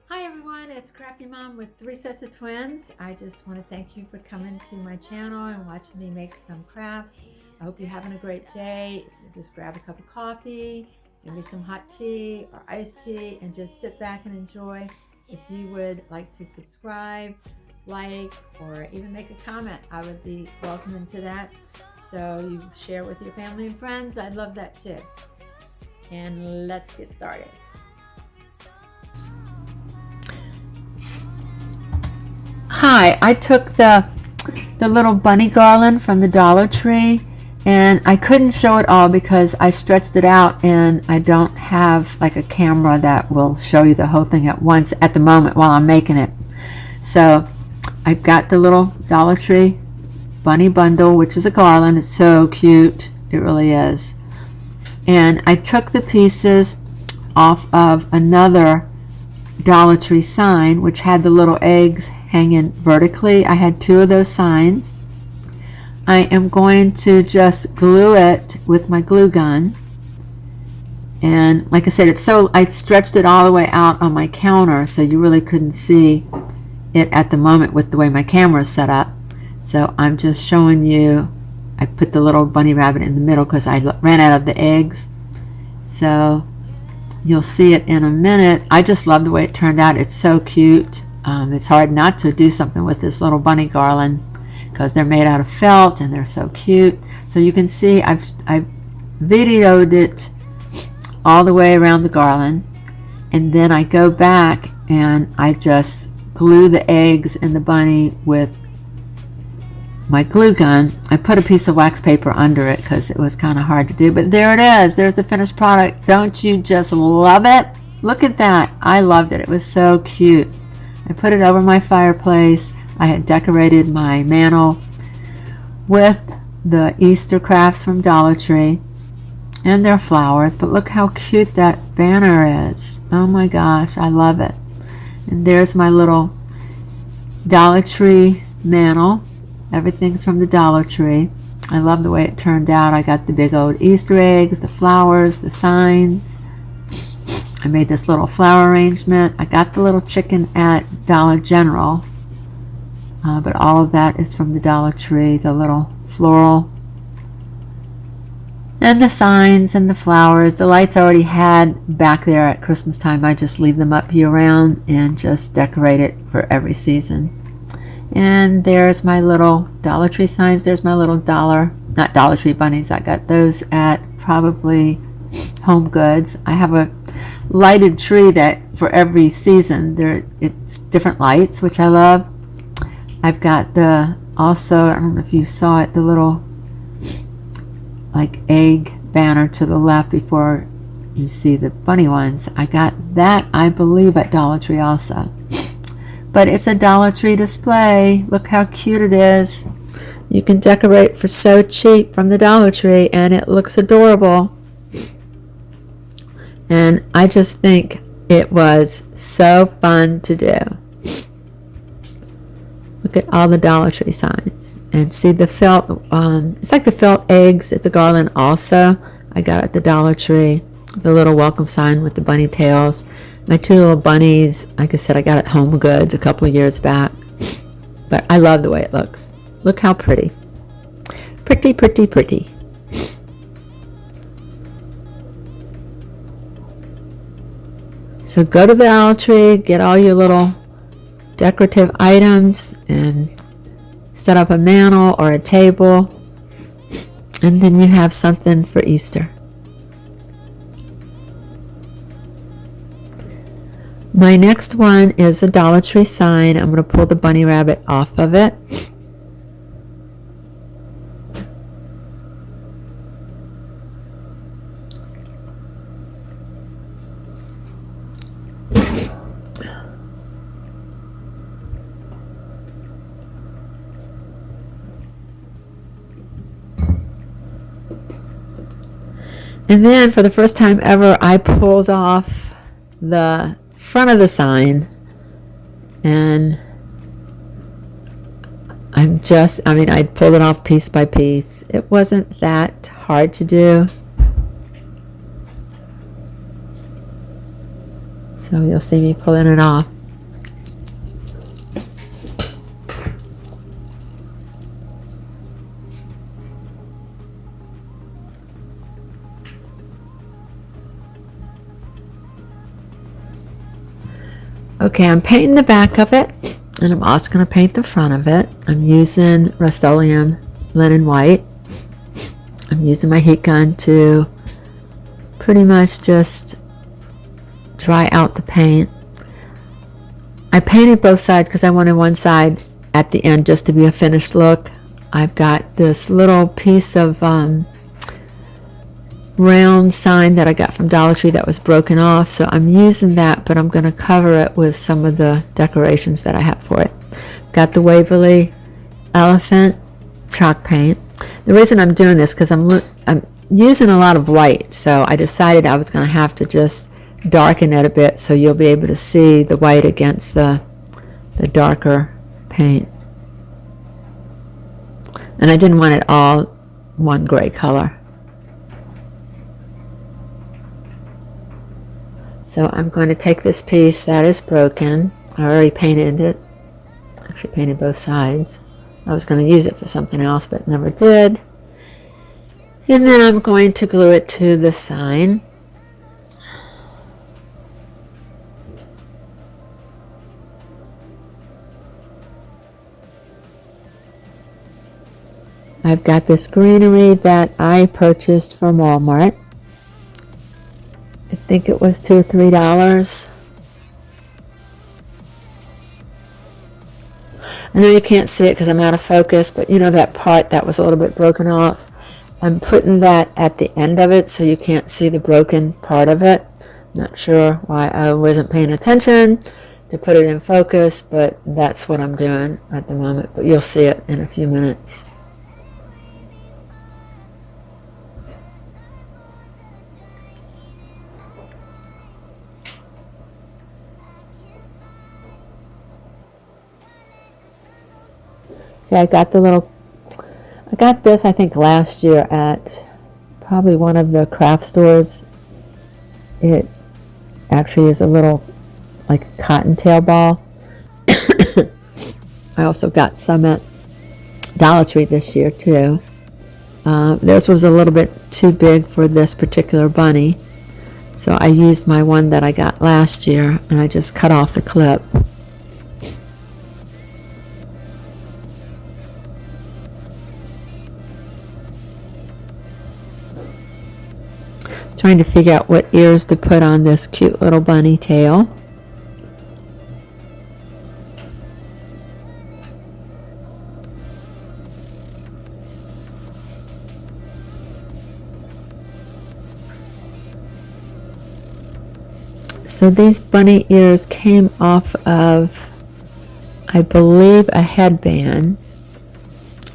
Hi everyone, it's Crafty Mom with 3 sets of twins. I just want to thank you for coming to my channel and watching me make some crafts. I hope you're having a great day. Just grab a cup of coffee, maybe some hot tea or iced tea, and just sit back and enjoy. If you would like to subscribe, like, or even make a comment, I would be welcoming to that. So you share with your family and friends. I'd love that too. And let's get started. Hi, I took the little bunny garland from the Dollar Tree, and I couldn't show it all because I stretched it out and I don't have like a camera that will show you the whole thing at once at the moment while I'm making it. So I've got the little Dollar Tree bunny bundle, which is a garland. It's so cute. It really is. And I took the pieces off of another Dollar Tree sign, which had the little eggs hanging vertically. I had 2 of those signs. I am going to just glue it with my glue gun. And like I said, I stretched it all the way out on my counter, so you really couldn't see it at the moment with the way my camera is set up. So I'm just showing you, I put the little bunny rabbit in the middle because I ran out of the eggs. So you'll see it in a minute. I just love the way it turned out. It's so cute. It's hard not to do something with this little bunny garland because they're made out of felt and they're so cute. So you can see I've videoed it all the way around the garland, and then I go back and I just glue the eggs in the bunny with my glue gun. I put a piece of wax paper under it because it was kind of hard to do, but there it is. There's the finished product. Don't you just love it? Look at that. I loved it. It was so cute. I put it over my fireplace. I had decorated my mantle with the Easter crafts from Dollar Tree and their flowers, but look how cute that banner is. Oh my gosh, I love it. And there's my little Dollar Tree mantle. Everything's from the Dollar Tree. I love the way it turned out. I got the big old Easter eggs, the flowers, the signs. I made this little flower arrangement. I got the little chicken at Dollar General, but all of that is from the Dollar Tree, the little floral. And the signs and the flowers. The lights I already had back there at Christmas time. I just leave them up year round and just decorate it for every season. And there's my little Dollar Tree signs. There's my little not Dollar Tree bunnies. I got those at probably Home Goods. I have a lighted tree that for every season it's different lights, which I love. I've got also, I don't know if you saw it, the little like egg banner to the left before you see the bunny ones. I got that, I believe, at Dollar Tree also. But it's a Dollar Tree display. Look how cute it is. You can decorate for so cheap from the Dollar Tree, and it looks adorable. And I just think it was so fun to do. Look at all the Dollar Tree signs. And see the felt, it's like the felt eggs. It's a garland also. I got at the Dollar Tree. The little welcome sign with the bunny tails. My 2 little bunnies, like I said, I got at Home Goods a couple years back. But I love the way it looks. Look how pretty. Pretty, pretty, pretty. So go to the Dollar Tree, get all your little decorative items, and set up a mantle or a table. And then you have something for Easter. My next one is a Dollar Tree sign. I'm going to pull the bunny rabbit off of it. And then for the first time ever, I pulled off the front of the sign, and I pulled it off piece by piece. It wasn't that hard to do. So you'll see me pulling it off. Okay, I'm painting the back of it, and I'm also going to paint the front of it. I'm using Rust-Oleum Linen White. I'm using my heat gun to pretty much just dry out the paint. I painted both sides because I wanted one side at the end just to be a finished look. I've got this little piece of round sign that I got from Dollar Tree that was broken off, so I'm using that, but I'm going to cover it with some of the decorations that I have for it. Got the Waverly elephant chalk paint. The reason I'm doing this because I'm using a lot of white, so I decided I was going to have to just darken it a bit so you'll be able to see the white against the darker paint. And I didn't want it all one gray color. So I'm going to take this piece that is broken. I already painted it. Actually painted both sides. I was going to use it for something else, but never did. And then I'm going to glue it to the sign. I've got this greenery that I purchased from Walmart. I think it was $2 or $3. I know you can't see it because I'm out of focus, but you know that part that was a little bit broken off? I'm putting that at the end of it so you can't see the broken part of it. Not sure why I wasn't paying attention to put it in focus, but that's what I'm doing at the moment. But you'll see it in a few minutes. Okay, I got this I think last year at probably one of the craft stores. It actually is a little like cottontail ball. I also got some at Dollar Tree this year too. This was a little bit too big for this particular bunny, so I used my one that I got last year and I just cut off the clip. Trying to figure out what ears to put on this cute little bunny tail. So these bunny ears came off of, I believe, a headband.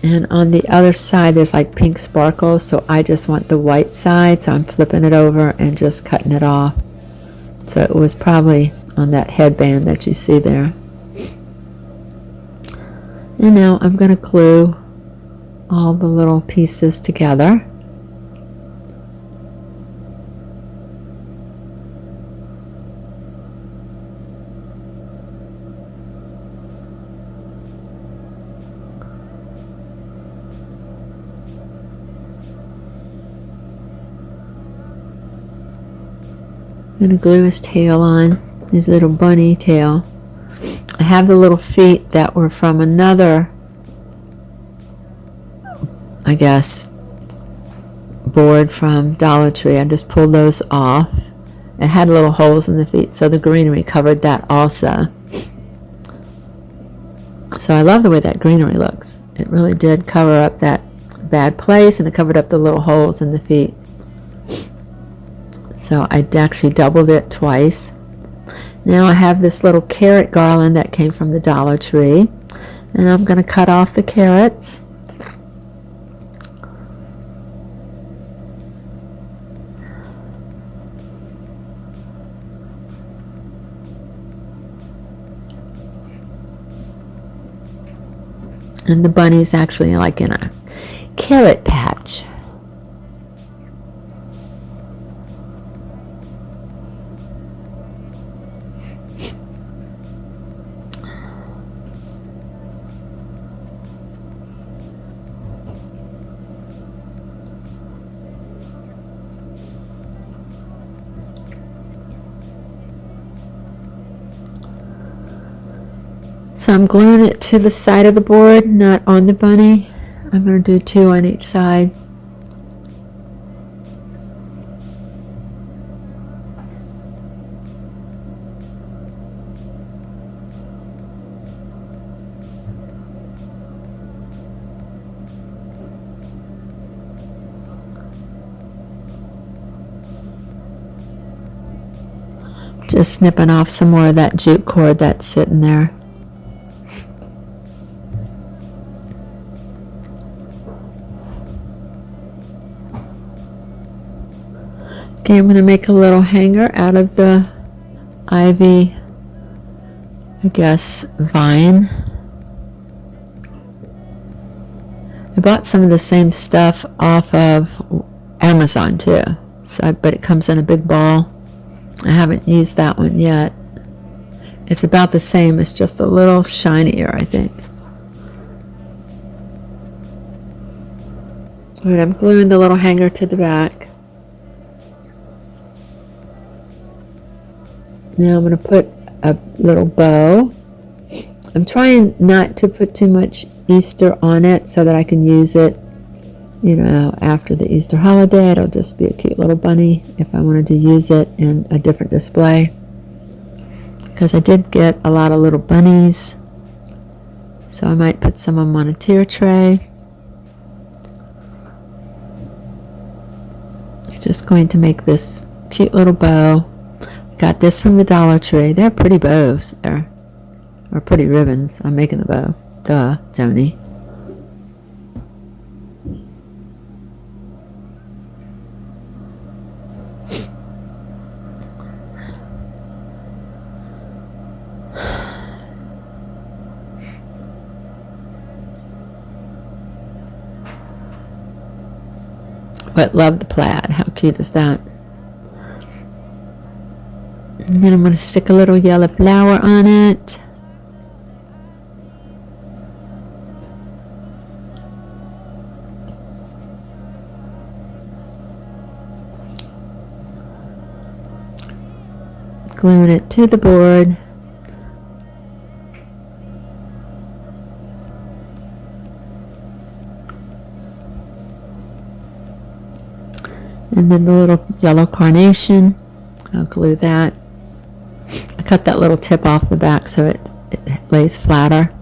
And on the other side, there's like pink sparkles, so I just want the white side, so I'm flipping it over and just cutting it off. So it was probably on that headband that you see there. And now I'm going to glue all the little pieces together. I'm going to glue his tail on, his little bunny tail. I have the little feet that were from another, I guess, board from Dollar Tree. I just pulled those off. It had little holes in the feet, so the greenery covered that also. So I love the way that greenery looks. It really did cover up that bad place, and it covered up the little holes in the feet. So I actually doubled it twice. Now I have this little carrot garland that came from the Dollar Tree, and I'm going to cut off the carrots. And the bunny's actually like in a carrot patch. So I'm gluing it to the side of the board, not on the bunny. I'm going to do 2 on each side. Just snipping off some more of that jute cord that's sitting there. Okay, I'm going to make a little hanger out of the ivy, I guess, vine. I bought some of the same stuff off of Amazon too, but it comes in a big ball. I haven't used that one yet. It's about the same, it's just a little shinier, I think. Alright, I'm gluing the little hanger to the back. Now I'm going to put a little bow. I'm trying not to put too much Easter on it so that I can use it, you know, after the Easter holiday. It'll just be a cute little bunny if I wanted to use it in a different display. Because I did get a lot of little bunnies, so I might put some of them on a tier tray. Just going to make this cute little bow. Got this from the Dollar Tree. They're pretty bows there, or pretty ribbons. I'm making the bow. Duh, Tony. But love the plaid. How cute is that? And then I'm going to stick a little yellow flower on it. Gluing it to the board. And then the little yellow carnation, I'll glue that. I cut that little tip off the back so it lays flatter.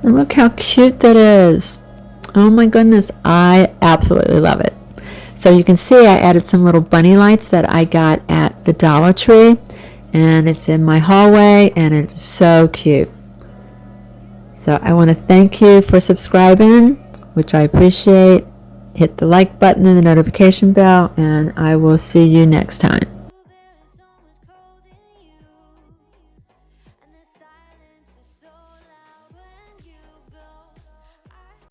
And look how cute that is. Oh my goodness, I absolutely love it. So you can see I added some little bunny lights that I got at the Dollar Tree. And it's in my hallway and it's so cute. So I want to thank you for subscribing, which I appreciate. Hit the like button and the notification bell, and I will see you next time.